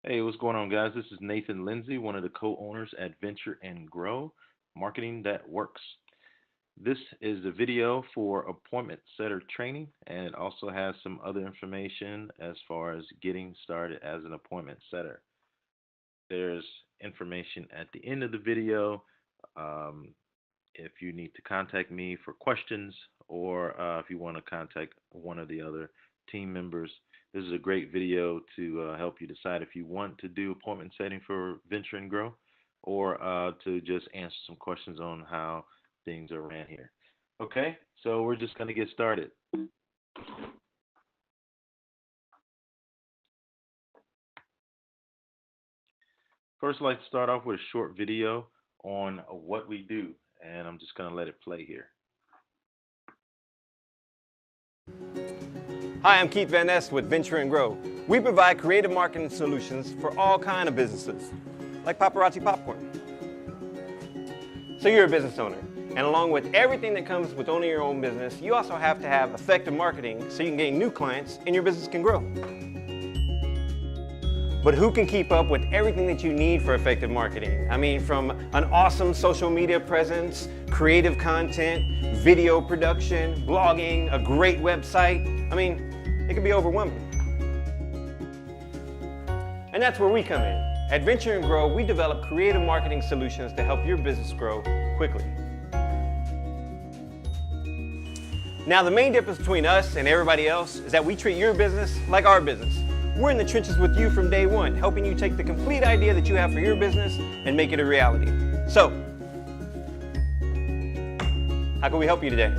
Hey, what's going on, guys? This is Nathan Lindsay, one of the co-owners at Venture and Grow, Marketing That Works. This is a video for appointment setter training, and it also has some other information as far as getting started as an appointment setter. There's information at the end of the video um, if you need to contact me for questions or if you want to contact one of the other team members. This is a great video to help you decide if you want to do appointment setting for Venture and Grow or to just answer some questions on how things are ran here. Okay, so we're just going to get started. First, I'd like to start off with a short video on what we do, and I'm just going to let it play here. Hi, I'm Keith Van Ness with Venture and Grow. We provide creative marketing solutions for all kinds of businesses, like Paparazzi Popcorn. So you're a business owner, and along with everything that comes with owning your own business, you also have to have effective marketing so you can gain new clients and your business can grow. But who can keep up with everything that you need for effective marketing? I mean, from an awesome social media presence, creative content, video production, blogging, a great website. I mean, it can be overwhelming. And that's where we come in. At Venture and Grow, we develop creative marketing solutions to help your business grow quickly. Now, the main difference between us and everybody else is that we treat your business like our business. We're in the trenches with you from day one, helping you take the complete idea that you have for your business and make it a reality. So, how can we help you today?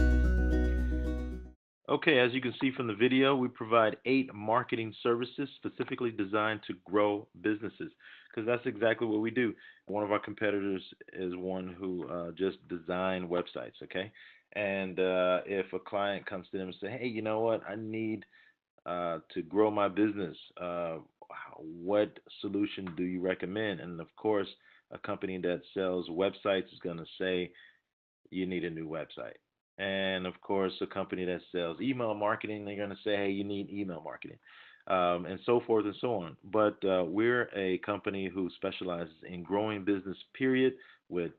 Okay, as you can see from the video, we provide 8 marketing services specifically designed to grow businesses because that's exactly what we do. One of our competitors is one who just design websites, okay? And if a client comes to them and say, hey, you know what, I need to grow my business, what solution do you recommend? And of course, a company that sells websites is going to say you need a new website. And of course, a company that sells email marketing, they're going to say, hey, you need email marketing, and so forth and so on. But we're a company who specializes in growing business, period, with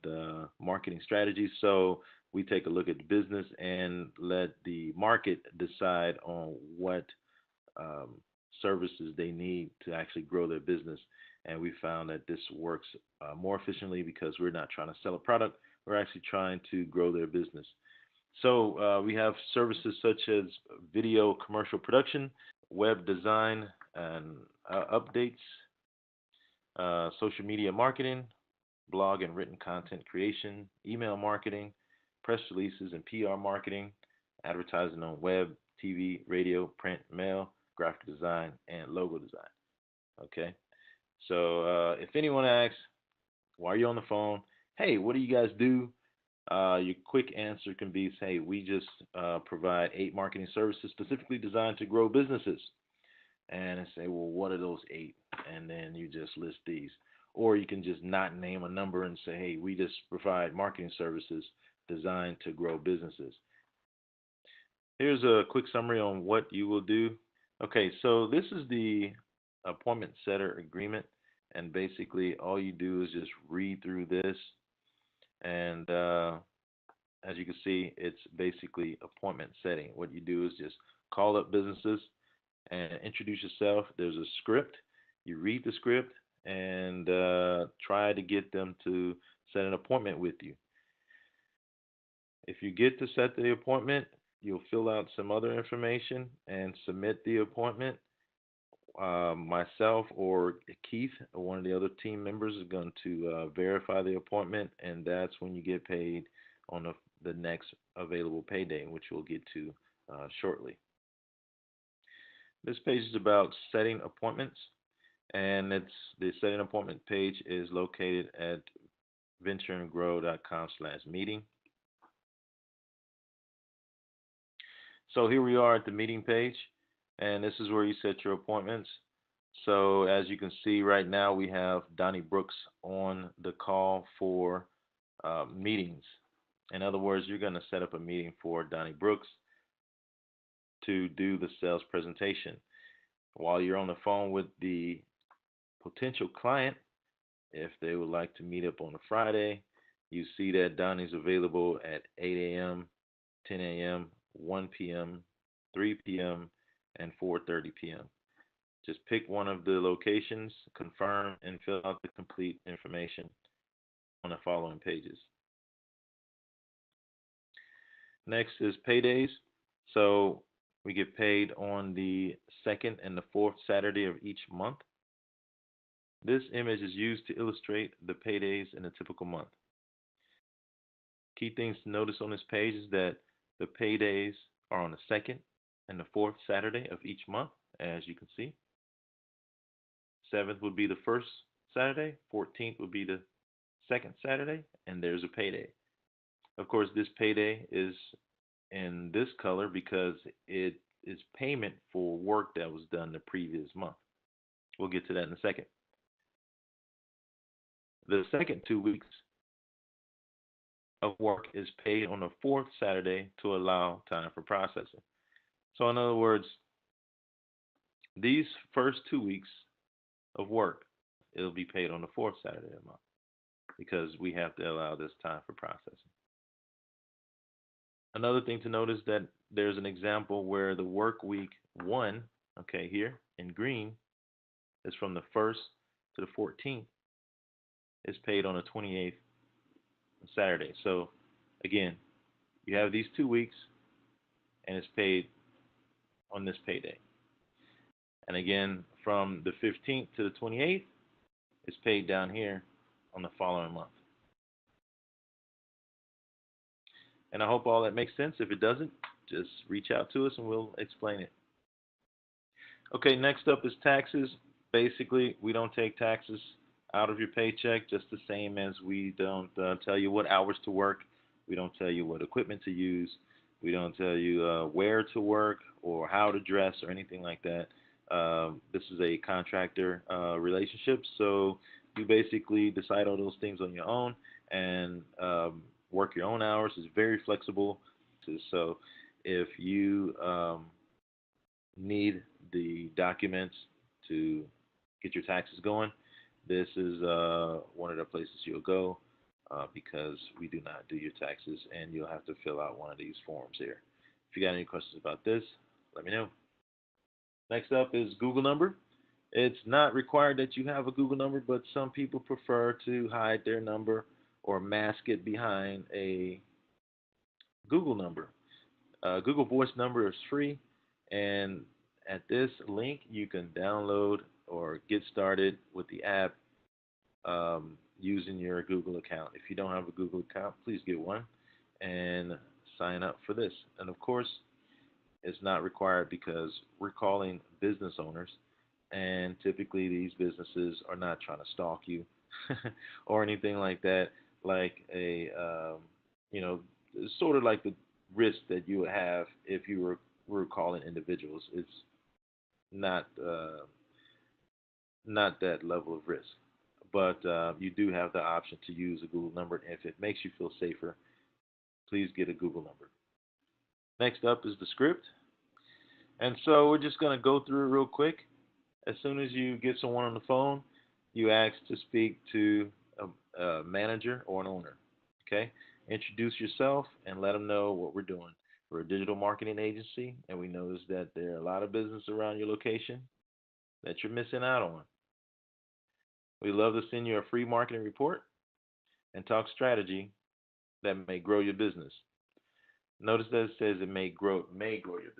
marketing strategies. So we take a look at the business and let the market decide on what services they need to actually grow their business. And we found that this works more efficiently because we're not trying to sell a product, we're actually trying to grow their business. So we have services such as video commercial production, web design and updates, social media marketing, blog and written content creation, email marketing, press releases and PR marketing, advertising on web, TV, radio, print, mail, graphic design, and logo design. Okay, so if anyone asks while you're on the phone, hey, what do you guys do? Your quick answer can be, hey, we just provide 8 marketing services specifically designed to grow businesses. And I say, well, what are those 8? And then you just list these. Or you can just not name a number and say, hey, we just provide marketing services designed to grow businesses. Here's a quick summary on what you will do. Okay, so this is the appointment setter agreement, and basically all you do is just read through this, and as you can see, it's basically appointment setting. What you do is just call up businesses and introduce yourself. There's a script. You read the script and try to get them to set an appointment with you. If you get to set the appointment, you'll fill out some other information and submit the appointment. Myself or Keith, one of the other team members, is going to verify the appointment, and that's when you get paid on the next available payday, which we'll get to shortly. This page is about setting appointments, and it's the setting appointment page is located at ventureandgrow.com/meeting. So here we are at the meeting page, and this is where you set your appointments. So as you can see right now, we have Donnie Brooks on the call for meetings. In other words, you're going to set up a meeting for Donnie Brooks to do the sales presentation. While you're on the phone with the potential client, if they would like to meet up on a Friday, you see that Donnie's available at 8 a.m., 10 a.m., 1 p.m., 3 p.m., and 4:30 p.m. Just pick one of the locations, confirm, and fill out the complete information on the following pages. Next is paydays. So we get paid on the second and the fourth Saturday of each month. This image is used to illustrate the paydays in a typical month. Key things to notice on this page is that the paydays are on the second and the fourth Saturday of each month, as you can see. 7th would be the first Saturday, 14th would be the second Saturday, and there's a payday. Of course, this payday is in this color because it is payment for work that was done the previous month. We'll get to that in a second. The second 2 weeks of work is paid on the fourth Saturday to allow time for processing. So in other words, these first 2 weeks of work, it'll be paid on the fourth Saturday of the month because we have to allow this time for processing. Another thing to notice that there's an example where the work week 1, okay, here in green, is from the 1st to the 14th, is paid on the 28th Saturday. So again, you have these 2 weeks and it's paid on this payday. And again, from the 15th to the 28th, it's paid down here on the following month. And I hope all that makes sense. If it doesn't, just reach out to us and we'll explain it. Okay, next up is taxes. Basically, we don't take taxes out of your paycheck, just the same as we don't tell you what hours to work. We don't tell you what equipment to use. We don't tell you where to work or how to dress or anything like that. This is a contractor relationship, so you basically decide all those things on your own and work your own hours. It's very flexible. So if you need the documents to get your taxes going, this is one of the places you'll go because we do not do your taxes, and you'll have to fill out one of these forms here. If you got any questions about this, let me know. Next up is Google number. It's not required that you have a Google number, but some people prefer to hide their number or mask it behind a Google number. Google Voice number is free, and at this link you can download or get started with the app using your Google account. If you don't have a Google account, please get one and sign up for this. And of course, it's not required because we're calling business owners, and typically these businesses are not trying to stalk you or anything like that. Like a, sort of like the risk that you would have if you were calling individuals. It's not that level of risk, but you do have the option to use a Google number. And if it makes you feel safer, please get a Google number. Next up is the script. And so we're just going to go through it real quick. As soon as you get someone on the phone, you ask to speak to a manager or an owner. Okay? Introduce yourself and let them know what we're doing. We're a digital marketing agency, and we notice that there are a lot of business around your location that you're missing out on. We'd love to send you a free marketing report and talk strategy that may grow your business. Notice that it says it may grow your business.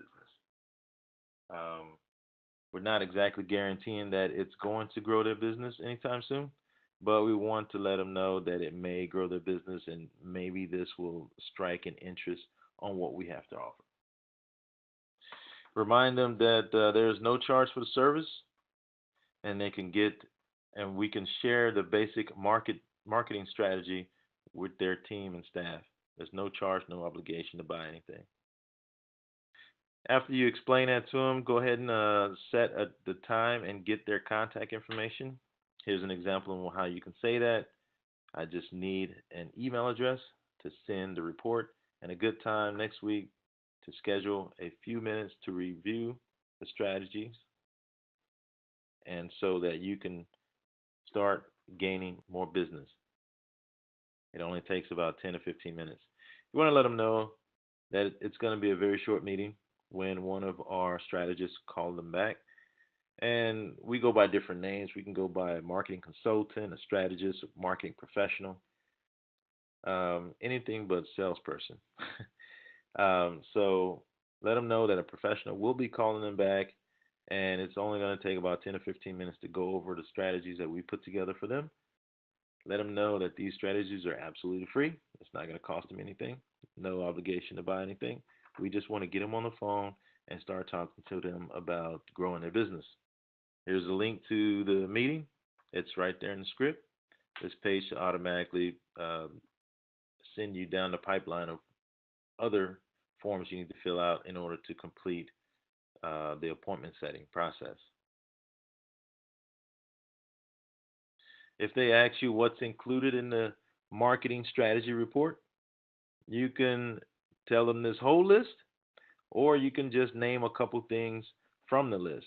We're not exactly guaranteeing that it's going to grow their business anytime soon, but we want to let them know that it may grow their business, and maybe this will strike an interest on what we have to offer. Remind them that there is no charge for the service, and we can share the basic marketing strategy with their team and staff. There's no charge, no obligation to buy anything. After you explain that to them, go ahead and set the time and get their contact information. Here's an example of how you can say that. I just need an email address to send the report and a good time next week to schedule a few minutes to review the strategies, and so that you can start gaining more business. It only takes about 10 to 15 minutes. You want to let them know that it's going to be a very short meeting when one of our strategists call them back. And we go by different names. We can go by a marketing consultant, a strategist, a marketing professional, anything but salesperson. So let them know that a professional will be calling them back, and it's only going to take about 10 to 15 minutes to go over the strategies that we put together for them. Let them know that these strategies are absolutely free. It's not going to cost them anything, no obligation to buy anything. We just want to get them on the phone and start talking to them about growing their business. Here's a link to the meeting. It's right there in the script. This page should automatically send you down the pipeline of other forms you need to fill out in order to complete the appointment setting process. If they ask you what's included in the marketing strategy report, you can tell them this whole list, or you can just name a couple things from the list.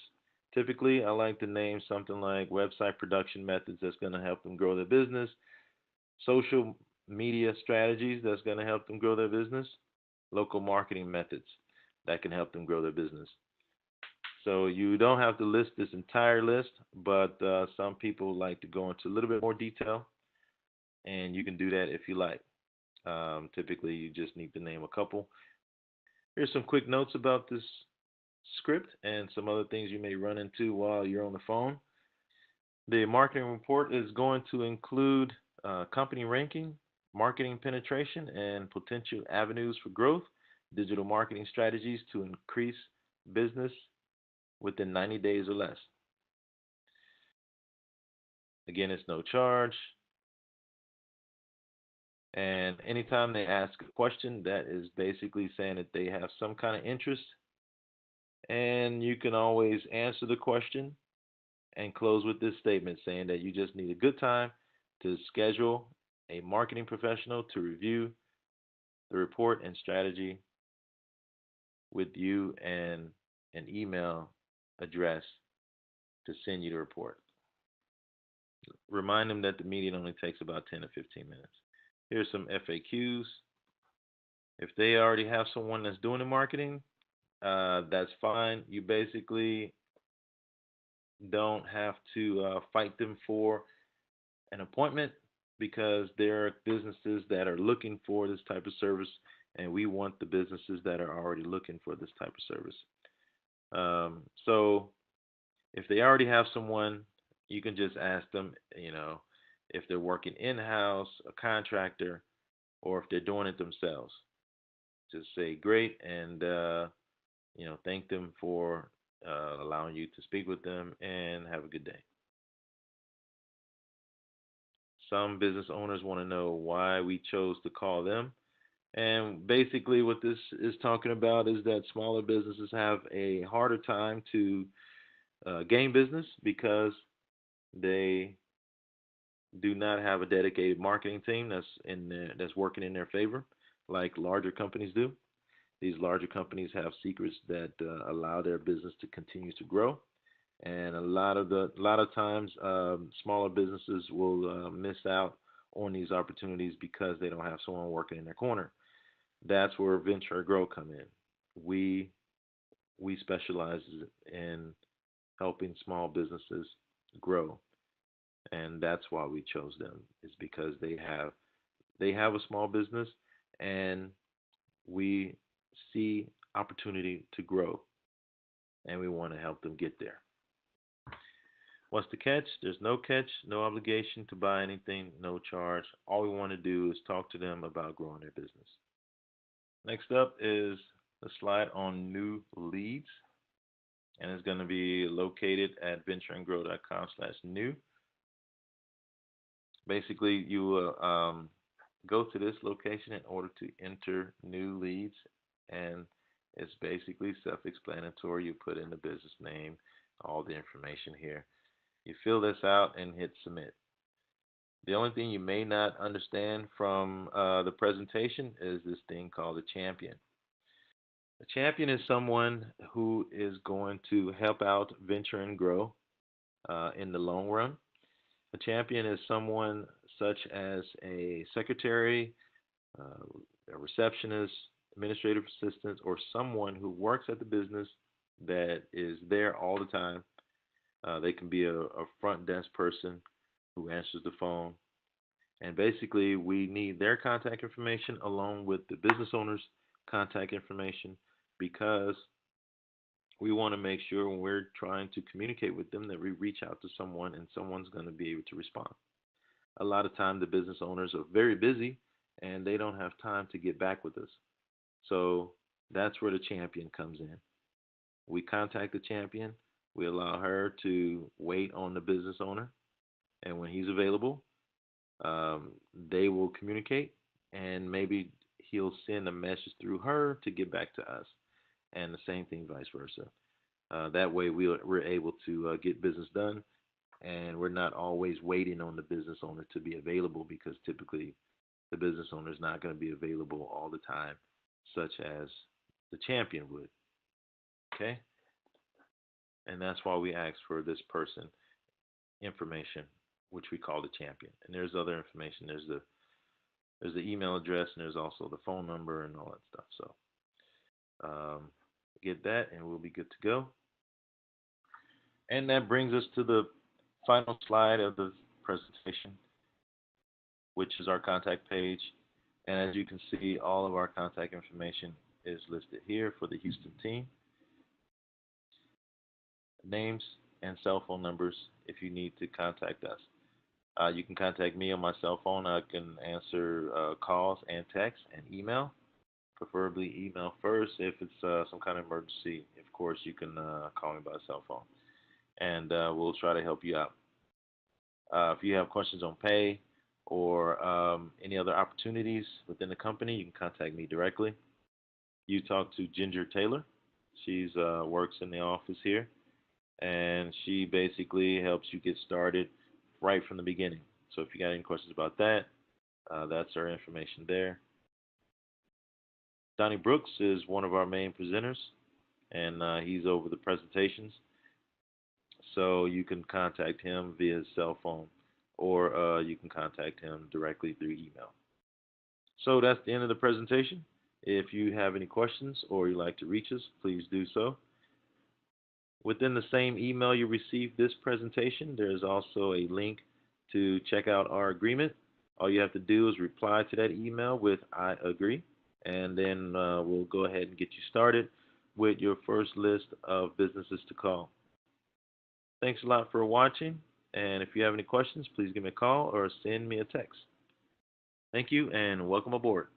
Typically, I like to name something like website production methods that's going to help them grow their business, social media strategies that's going to help them grow their business, local marketing methods that can help them grow their business. So you don't have to list this entire list, but some people like to go into a little bit more detail, and you can do that if you like. Typically, you just need to name a couple. Here's some quick notes about this script and some other things you may run into while you're on the phone. The marketing report is going to include company ranking, marketing penetration, and potential avenues for growth, digital marketing strategies to increase business within 90 days or less. Again, it's no charge. And anytime they ask a question, that is basically saying that they have some kind of interest. And you can always answer the question and close with this statement saying that you just need a good time to schedule a marketing professional to review the report and strategy with you and an email address to send you the report. Remind them that the meeting only takes about 10 to 15 minutes. Here's some FAQs. If they already have someone that's doing the marketing, that's fine. You basically don't have to fight them for an appointment because there are businesses that are looking for this type of service, and we want the businesses that are already looking for this type of service. So if they already have someone, you can just ask them, if they're working in-house, a contractor, or if they're doing it themselves. Just say great and thank them for allowing you to speak with them and have a good day. Some business owners want to know why we chose to call them. And basically what this is talking about is that smaller businesses have a harder time to gain business because they do not have a dedicated marketing team that's working in their favor, like larger companies do. These larger companies have secrets that allow their business to continue to grow, and a lot of times smaller businesses will miss out on these opportunities because they don't have someone working in their corner. That's where Venture and Grow come in. We specialize in helping small businesses grow, and that's why we chose them. Is because they have a small business, and we see opportunity to grow, and we want to help them get there. What's the catch? There's no catch, no obligation to buy anything, no charge. All we want to do is talk to them about growing their business. Next up is a slide on new leads, and it's going to be located at ventureandgrow.com/new. Basically, you will go to this location in order to enter new leads, and it's basically self-explanatory. You put in the business name, all the information here. You fill this out and hit submit. The only thing you may not understand from the presentation is this thing called a champion. A champion is someone who is going to help out Venture and Grow in the long run. A champion is someone such as a secretary, a receptionist, administrative assistant, or someone who works at the business that is there all the time. They can be a front desk person who answers the phone. And basically, we need their contact information along with the business owner's contact information because we want to make sure when we're trying to communicate with them that we reach out to someone and someone's going to be able to respond. A lot of time the business owners are very busy and they don't have time to get back with us. So that's where the champion comes in. We contact the champion, we allow her to wait on the business owner, and when he's available, they will communicate, and maybe he'll send a message through her to get back to us, and the same thing vice versa. That way, we're able to get business done, and we're not always waiting on the business owner to be available because typically the business owner is not going to be available all the time, such as the champion would. Okay, and that's why we ask for this person information, which we call the champion. And there's other information. There's the email address, and there's also the phone number and all that stuff. So get that, and we'll be good to go. And that brings us to the final slide of the presentation, which is our contact page. And as you can see, all of our contact information is listed here for the Houston team. Names and cell phone numbers if you need to contact us. You can contact me on my cell phone. I can answer calls and texts and email, preferably email first. If it's some kind of emergency, of course, you can call me by cell phone, and we'll try to help you out. If you have questions on pay or any other opportunities within the company, you can contact me directly. You talk to Ginger Taylor. She's works in the office here, and she basically helps you get started right from the beginning. So if you got any questions about that, that's our information there. Donnie Brooks is one of our main presenters, and he's over the presentations. So you can contact him via his cell phone, or you can contact him directly through email. So that's the end of the presentation. If you have any questions or you'd like to reach us, please do so. Within the same email you received this presentation, there's also a link to check out our agreement. All you have to do is reply to that email with "I agree," and then we'll go ahead and get you started with your first list of businesses to call. Thanks a lot for watching, and if you have any questions, please give me a call or send me a text. Thank you, and welcome aboard.